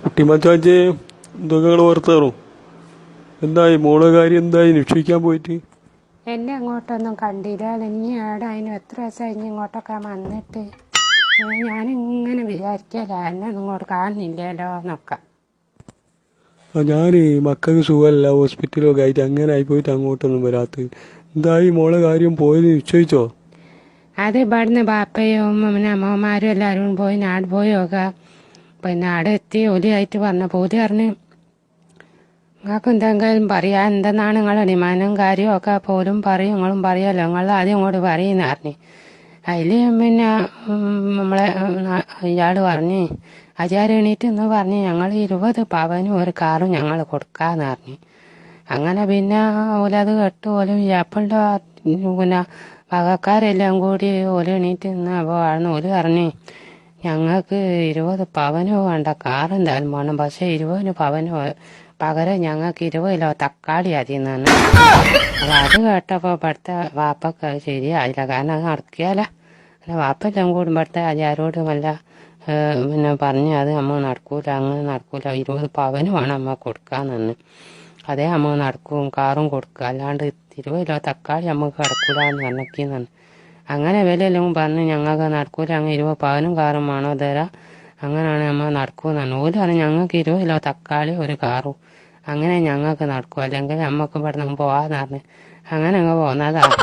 കുട്ടിമച്ചാച്ചേ എന്തൊക്കെ നിങ്ങൾ ഓർത്താറും എന്തായി മോളെ കാര്യം എന്തായി നിക്ഷയിക്കാൻ പോയിട്ട്? എന്നെ അങ്ങോട്ടൊന്നും കണ്ടില്ല. ഇനി ആടെ അതിന് എത്ര ദിവസമായി ഇനി ഇങ്ങോട്ടൊക്കെ വന്നിട്ട് ഞാനിങ്ങനെ വിചാരിക്കല എന്നെ ഇങ്ങോട്ട് കാണുന്നില്ലല്ലോ എന്നൊക്കെ. ഞാൻ മക്കൾക്ക് സുഖമല്ല ഹോസ്പിറ്റലൊക്കെ ആയിട്ട് അങ്ങനെ ആയിപ്പോയിട്ട് അങ്ങോട്ടൊന്നും വരാത്തത്. എന്തായി മോളെ കാര്യം പോയത് നിശ്ചയിച്ചോ? അത് ഇവിടുന്ന് ബാപ്പയും പിന്നെ അമ്മമാരും എല്ലാവരും പോയി നാട് പോയി നോക്കുക. പിന്നെ അവിടെ എത്തി ഒലിയായിട്ട് പറഞ്ഞപ്പോൾ ഓല് പറഞ്ഞ് നിങ്ങൾക്ക് എന്തെങ്കിലും പറയാൻ എന്തെന്നാണ് നിങ്ങളുടെ ഡിമാൻഡും കാര്യവും ഒക്കെ പോലും പറയും നിങ്ങളും പറയുമല്ലോ നിങ്ങൾ ആദ്യം ഇങ്ങോട്ട് പറയുന്ന പറഞ്ഞു. അതിൽ പിന്നെ നമ്മളെ ഇയാൾ പറഞ്ഞ് ആചാര്യ എണീറ്റ് എന്ന് പറഞ്ഞ് ഞങ്ങൾ 20 പവനും ഒരു കാറും ഞങ്ങൾ കൊടുക്കാമെന്ന് പറഞ്ഞു. അങ്ങനെ പിന്നെ ഓലത് കേട്ട് ഓലും അപ്പോഴുടെ പിന്നെ വകക്കാരെല്ലാം കൂടി ഓല എണീറ്റ് നിന്ന് അപ്പോൾ ആണ് ഓല് പറഞ്ഞ് ഞങ്ങൾക്ക് 20 പവനോ വേണ്ട കാറ് എന്തായാലും വേണം, പക്ഷേ 20 പവനോ പകരം ഞങ്ങൾക്ക് 20 കിലോ തക്കാളി അതിന്നാണ്. അപ്പോൾ അത് കേട്ടപ്പോൾ ഇവിടുത്തെ വാപ്പക്ക് അത് ശരിയായില്ല. കാരണം അത് നടക്കിയാല വാപ്പെല്ലാം കൂടി ഇവിടുത്തെ ആചാരോടും അല്ല പിന്നെ പറഞ്ഞ് അത് നമ്മൾ നടക്കൂല, അങ്ങനെ നടക്കൂല, 20 പവന് വേണം അമ്മ കൊടുക്കാന്ന്. അതേ അമ്മ നടക്കും, കാറും കൊടുക്കുക, അല്ലാണ്ട് 20 കിലോ തക്കാളി നമുക്ക് കിടക്കൂലെന്ന് പറഞ്ഞൊക്കെയെന്നാണ്. അങ്ങനെ വിലയെല്ലാം പറഞ്ഞ് ഞങ്ങൾക്ക് നടക്കൂല, അങ്ങ് 20 പവനും കാറും വേണോ തരാം, അങ്ങനെയാണ് നമ്മൾ നടക്കുമെന്നാണ്. ഓല് പറഞ്ഞ് ഞങ്ങൾക്ക് 20 കിലോ തക്കാളി ഒരു കാറും, അങ്ങനെ ഞങ്ങൾക്ക് നടക്കും, അല്ലെങ്കിൽ നമുക്ക് ഇവിടെ നിന്ന് പോകാമെന്ന് പറഞ്ഞ് അങ്ങനെ അങ്ങ് പോന്നതാണ്.